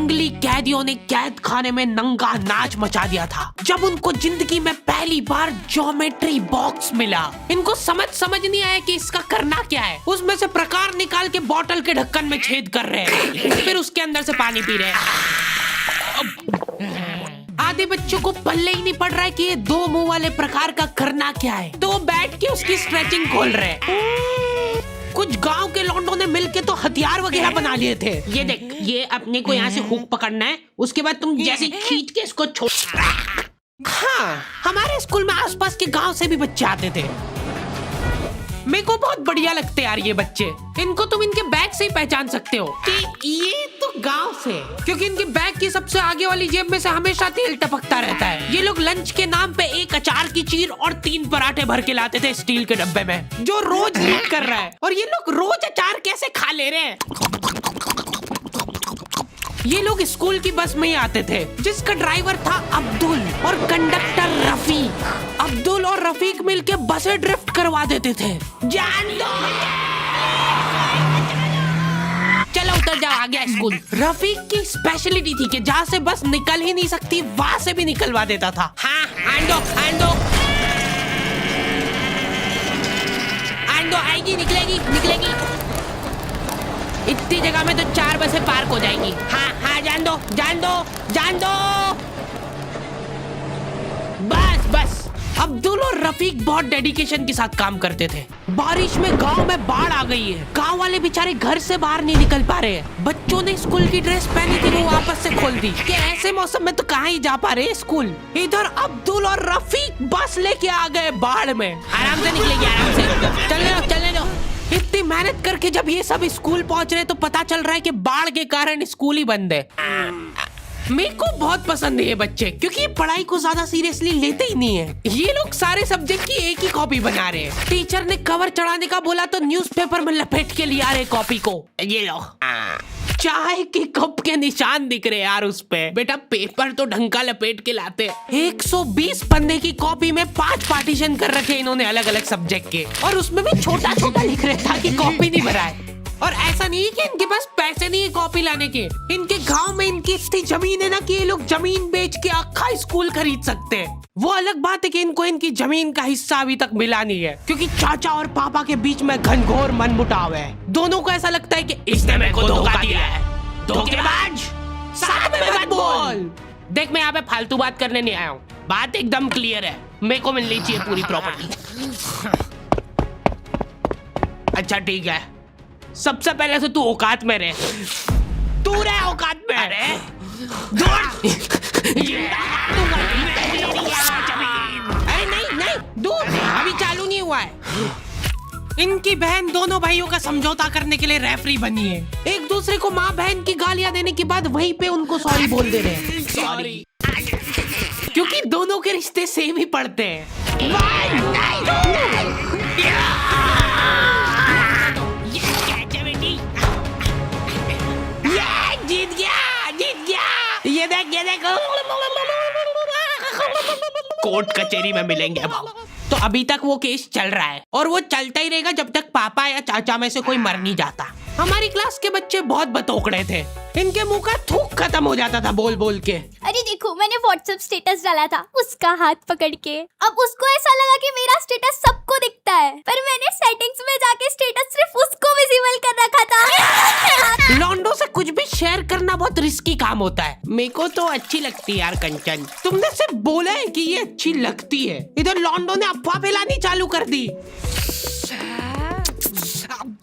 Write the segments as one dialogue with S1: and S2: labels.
S1: जंगली कैदियों ने कैद खाने में नंगा नाच मचा दिया था जब उनको जिंदगी में पहली बार ज्योमेट्री बॉक्स मिला। इनको समझ नहीं आया कि इसका करना क्या है। उसमें से प्रकार निकाल के बोतल के ढक्कन में छेद कर रहे हैं, फिर उसके अंदर से पानी पी रहे हैं। आधे बच्चों को पल्ले ही नहीं पड़ रहा है कि ये दो मुंह वाले प्रकार का करना क्या है, तो बैठ के उसकी स्ट्रेचिंग खोल रहे हैं। कुछ गांव के लौंडों ने मिलके तो हथियार वगैरह बना लिए थे। ये देख, ये अपने को यहाँ से हुक पकड़ना है, उसके बाद तुम जैसे खींच के इसको छोड़। हाँ, हमारे स्कूल में आसपास के गांव से भी बच्चे आते थे। मेरे को बहुत बढ़िया लगते यार ये बच्चे। इनको तुम इनके बैग से ही पहचान सकते हो कि ये तो गांव से, क्योंकि इनके बैग की सबसे आगे वाली जेब में से हमेशा तेल टपकता रहता है। ये लोग लंच के नाम पे एक अचार की चीर और 3 पराठे भर के लाते थे स्टील के डब्बे में, जो रोज लीक कर रहा है। और ये लोग रोज अचार कैसे खा ले रहे हैं। ये लोग स्कूल की बस में ही आते थे, जिसका ड्राइवर था अब्दुल और कंडक्टर रफीक। अब्दुल और रफीक मिलके बसें ड्रिफ्ट करवा देते थे। जान दो, चलो उतर जाओ, आ गया स्कूल। रफीक की स्पेशलिटी थी कि जहाँ से बस निकल ही नहीं सकती वहाँ से भी निकलवा देता था। हाँ, आंदो आएगी, निकलेगी। इतनी जगह में तो 4 बसें पार्क हो जाएंगी। हाँ, जान दो। बस। अब्दुल और रफीक बहुत डेडिकेशन के साथ काम करते थे। बारिश में गांव में बाढ़ आ गई है। गांव वाले बेचारे घर से बाहर नहीं निकल पा रहे हैं। बच्चों ने स्कूल की ड्रेस पहनी थी, वो वापस से खोल दी कि ऐसे मौसम में तो कहाँ ही जा पा रहे हैं स्कूल। इधर अब्दुल और रफीक बस लेके आ गए बाढ़ में। आराम से निकलेगी, आराम से। चलने दो। इतनी मेहनत करके जब ये सब स्कूल पहुंच रहे तो पता चल रहा है कि बाढ़ के कारण स्कूल ही बंद है। मेरे को बहुत पसंद है ये बच्चे, क्योंकि ये पढ़ाई को ज्यादा सीरियसली लेते ही नहीं है। ये लोग सारे सब्जेक्ट की एक ही कॉपी बना रहे हैं। टीचर ने कवर चढ़ाने का बोला तो न्यूज़पेपर में लपेट के लिया रहे कॉपी को। ये लो, चाय के कप के निशान दिख रहे यार उस पे। बेटा पेपर तो ढंग का लपेट के लाते। 120 पन्ने की कॉपी में 5 पार्टीशन कर रखे इन्होंने अलग अलग सब्जेक्ट के, और उसमें भी छोटा लिख रहे ताकि कॉपी नहीं भराए। और ऐसा नहीं है कि इनके पास पैसे नहीं है कॉपी लाने के। इनके गांव में इनकी इतनी जमीन है ना कि ये लोग जमीन बेच के अक्खा स्कूल खरीद सकते हैं। वो अलग बात है कि इनको इनकी जमीन का हिस्सा अभी तक मिला नहीं है, क्योंकि चाचा और पापा के बीच में घनघोर मनमुटाव है। दोनों को ऐसा लगता है कि इसने मेरे को धोखा दिया है। धोखेबाज, साथ में मत बोल। देख, मैं यहाँ पे फालतू बात करने नहीं आया हूँ। बात एकदम क्लियर है, मेरे को मिलनी चाहिए पूरी प्रॉपर्टी। अच्छा ठीक है, सबसे पहले तो तू औकात में रहे। तू रहे औकात में। अरे नहीं, दूर, अभी चालू नहीं हुआ है। इनकी बहन दोनों भाइयों का समझौता करने के लिए रेफरी बनी है। एक दूसरे को माँ बहन की गालियां देने के बाद वहीं पे उनको सॉरी बोल दे रहे हैं। सॉरी, क्योंकि दोनों के रिश्ते सेम ही पड़ते हैं। जीत गया। ये देख कोर्ट कचहरी में मिलेंगे अब। तो अभी तक वो केस चल रहा है और वो चलता ही रहेगा जब तक पापा या चाचा में से कोई मर नहीं जाता। हमारी क्लास के बच्चे बहुत बतौकड़े थे। इनके मुंह का थूक खत्म हो जाता था बोल के।
S2: अरे देखो, मैंने व्हाट्सएप स्टेटस डाला था उसका हाथ पकड़ के। अब उसको ऐसा लगा कि मेरा स्टेटस सबको दिखता है, पर मैंने सेटिंग्स में जाके स्टेटस सिर्फ उसको विजिबल कर रखा था।
S1: लॉन्डो से कुछ भी शेयर करना बहुत रिस्की काम होता है। मेरे को तो अच्छी लगती है यार कंचन। तुमने सिर्फ बोला है कि ये अच्छी लगती है, इधर लॉन्डो ने अफवाह फैलानी चालू कर दी।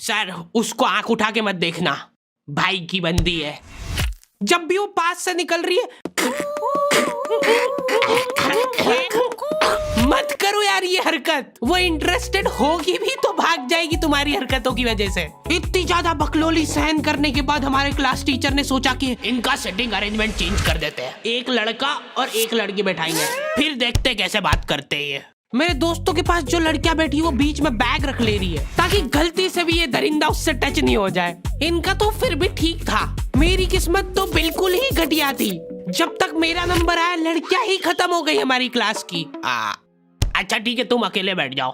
S1: सर, उसको आंख उठा के मत देखना, भाई की बंदी है। जब भी वो पास से निकल रही है मत करो यार ये हरकत। वो इंटरेस्टेड होगी भी तो भाग जाएगी तुम्हारी हरकतों की वजह से। इतनी ज्यादा बकलोली सहन करने के बाद हमारे क्लास टीचर ने सोचा कि इनका सेटिंग अरेंजमेंट चेंज कर देते हैं। एक लड़का और एक लड़की बैठाएंगे, फिर देखते कैसे बात करते हैं ये। मेरे दोस्तों के पास जो लड़कियां बैठी वो बीच में बैग रख ले रही है ताकि गलती से भी ये दरिंदा उससे टच नहीं हो जाए। इनका तो फिर भी ठीक था, मेरी किस्मत तो बिल्कुल ही घटिया थी। जब तक मेरा नंबर आया लड़कियां ही खत्म हो गई हमारी क्लास की। अच्छा ठीक है, तुम अकेले बैठ जाओ।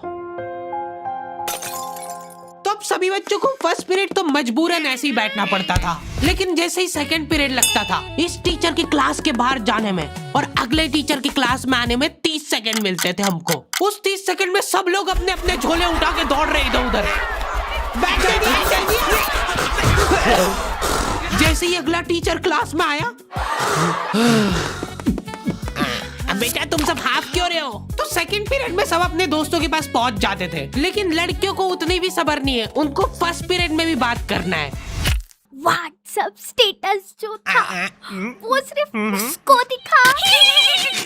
S1: तो अब सभी बच्चों को फर्स्ट पीरियड तो मजबूरन ऐसे ही बैठना पड़ता था, लेकिन जैसे ही सेकंड पीरियड लगता था इस टीचर की क्लास के बाहर जाने में और अगले टीचर की क्लास में आने में 30 सेकंड मिलते थे हमको। उस 30 सेकंड में सब लोग अपने अपने झोले उठा के दौड़ रहे इधर उधर। जैसे ही अगला टीचर क्लास में आया, बेटा तुम सब हाफ क्यों रहे हो, तो सेकंड पीरियड में सब अपने दोस्तों के पास पहुंच जाते थे। लेकिन लड़कियों को उतनी भी सब्र नहीं है, उनको फर्स्ट पीरियड में भी बात करना है।
S2: व्हाट्सएप स्टेटस जो था वो सिर्फ उसको दिखा।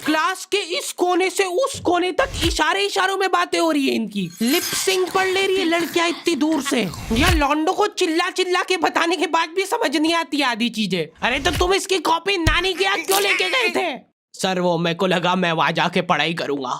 S1: क्लास के इस कोने से उस कोने तक इशारों में बातें हो रही है इनकी। लिप सिंक पढ़ ले रही है लड़कियां इतनी दूर से। या लौंडो को चिल्ला चिल्ला के बताने के बाद भी समझ नहीं आती आधी चीजें। अरे तो तुम इसकी कॉपी नानी के यहाँ क्यों लेके गए थे? सर वो मेरे को लगा मैं वहां जाके पढ़ाई करूंगा।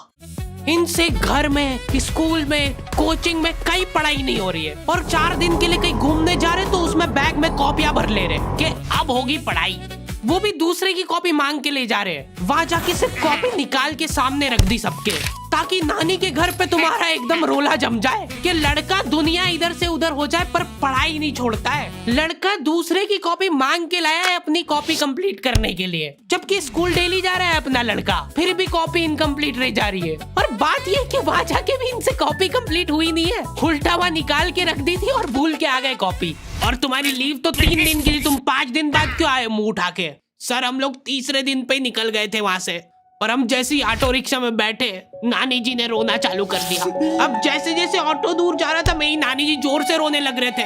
S1: इनसे घर में, स्कूल में, कोचिंग में कई पढ़ाई नहीं हो रही है और 4 दिन के लिए कहीं घूमने जा रहे तो उसमें बैग में कॉपियां भर ले रहे कि अब होगी पढ़ाई। वो भी दूसरे की कॉपी मांग के ले जा रहे हैं। वहां जाके सिर्फ कॉपी निकाल के सामने रख दी सबके, ताकि नानी के घर पे तुम्हारा एकदम रोला जम जाए कि लड़का दुनिया इधर से उधर हो जाए पर पढ़ाई नहीं छोड़ता है। लड़का दूसरे की कॉपी मांग के लाया है अपनी कॉपी कंप्लीट करने के लिए, जबकि स्कूल डेली जा रहा है अपना लड़का, फिर भी कॉपी इनकम्प्लीट रह जा रही है। और बात ये कि वहां जाके भी इनसे कॉपी कंप्लीट हुई नहीं है, उल्टा हुआ निकाल के रख दी थी और भूल के आ गए कॉपी। और तुम्हारी लीव तो 3 दिन की थी, तुम 5 दिन बाद क्यों आए मुंह उठा के? सर हम लोग तीसरे दिन पे निकल गए थे वहां से और हम जैसे ही ऑटो रिक्शा में बैठे नानी जी ने रोना चालू कर दिया। अब जैसे जैसे ऑटो दूर जा रहा था मेरी नानी जी जोर से रोने लग रहे थे।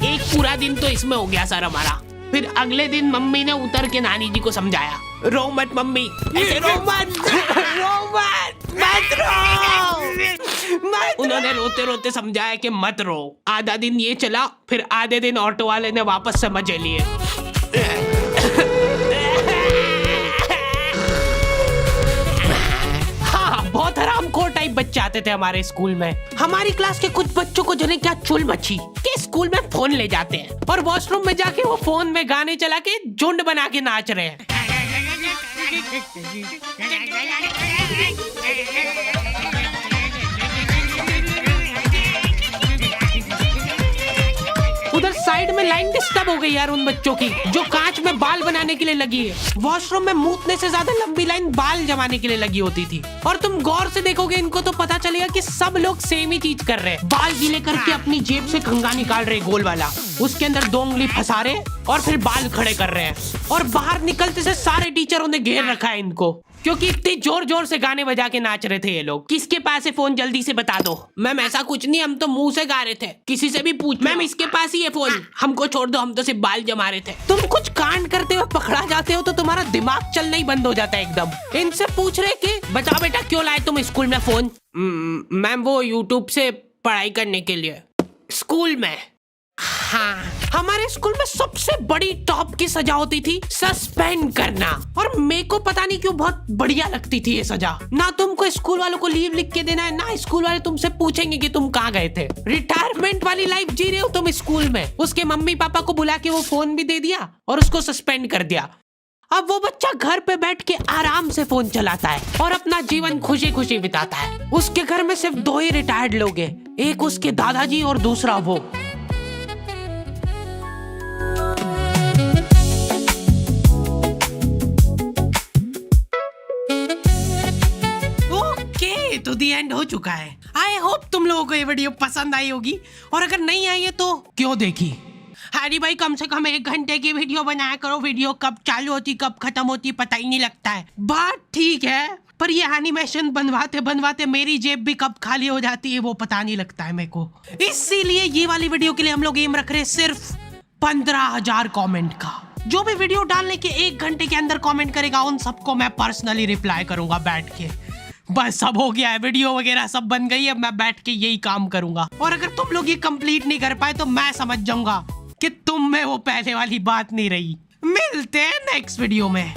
S1: एक पूरा दिन तो इसमें हो गया सर हमारा। फिर अगले दिन मम्मी ने उतर के नानी जी को समझाया, रो मत मम्मी, ऐसे रो मत, मत रो। उन्होंने रोते रोते समझाया कि मत रो। आधा दिन ये चला, फिर आधे दिन ऑटो वाले ने वापस से मजे लिए। बहुत हरामखोर टाइप बच्चे आते थे हमारे स्कूल में। हमारी क्लास के कुछ बच्चों को जने क्या चुल मची कि स्कूल में फोन ले जाते हैं और वॉशरूम में जाके वो फोन में गाने चला के झुंड बना के नाच रहे हैं। उधर साइड में लाइन डिस्टर्ब हो गई यार उन बच्चों की जो कांच में बाल बनाने के लिए लगी है। वॉशरूम में मूतने से ज्यादा लंबी लाइन बाल जमाने के लिए लगी होती थी। और तुम गौर से देखोगे इनको तो पता चलेगा कि सब लोग सेम ही चीज कर रहे हैं। बाल गीले करके अपनी जेब से कंघा निकाल रहे गोल वाला, उसके अंदर 2 उंगली फंसा रहे और फिर बाल खड़े कर रहे हैं। और बाहर निकलते से सारे टीचरों ने घेर रखा है इनको, क्योंकि इतने जोर जोर से गाने बजा के नाच रहे थे ये लोग। किसके पास है फोन जल्दी से बता दो। मैम ऐसा कुछ नहीं, हम तो मुंह से गा रहे थे। किसी से भी पूछ, मैम इसके पास ही है फोन, हमको छोड़ दो, हम तो सिर्फ बाल जमा रहे थे। तुम कुछ कांड करते हुए पकड़ा जाते हो तो तुम्हारा दिमाग चलना ही बंद हो जाता है एकदम। इनसे पूछ रहे कि बताओ बेटा क्यों लाए तुम स्कूल में फोन? मैम वो यूट्यूब से पढ़ाई करने के लिए। स्कूल में? हाँ, हमारे स्कूल में सबसे बड़ी टॉप की सजा होती थी सस्पेंड करना। और मेरे को पता नहीं क्यों बहुत बढ़िया लगती थी ये सजा। ना तुमको स्कूल वालों को लीव लिख के देना है, ना स्कूल वाले तुमसे पूछेंगे कि तुम कहाँ गए थे। रिटायरमेंट वाली लाइफ जी रहे हो तुम स्कूल में। उसके मम्मी पापा को बुला के वो फोन भी दे दिया और उसको सस्पेंड कर दिया। अब वो बच्चा घर पे बैठ के आराम से फोन चलाता है और अपना जीवन खुशी खुशी बिताता है। उसके घर में सिर्फ 2 ही रिटायर्ड लोग हैं, एक उसके दादाजी और दूसरा वो। तो दी एंड हो चुका है। आई होप तुम लोगों को ये वीडियो पसंद आई होगी, और अगर नहीं आई है तो क्यों देखी। हरी भाई कम से कम 1 घंटे की वीडियो बनाया करो। वीडियो कब चालू होती कब खत्म होती पता ही नहीं लगता है। बात ठीक है, पर ये एनिमेशन बनवाते बनवाते मेरी जेब भी कब खाली हो जाती है वो पता नहीं लगता है मेरे को। इसीलिए ये वाली वीडियो के लिए हम लोग एम रख रहे हैं सिर्फ 15,000 कमेंट का। जो भी वीडियो डालने के 1 घंटे के अंदर कमेंट करेगा उन सबको मैं पर्सनली रिप्लाई करूंगा बैठ के। बस सब हो गया है, वीडियो वगैरह सब बन गई है, मैं बैठ के यही काम करूंगा। और अगर तुम लोग ये कंप्लीट नहीं कर पाए तो मैं समझ जाऊंगा कि तुम में वो पहले वाली बात नहीं रही। मिलते हैं नेक्स्ट वीडियो में।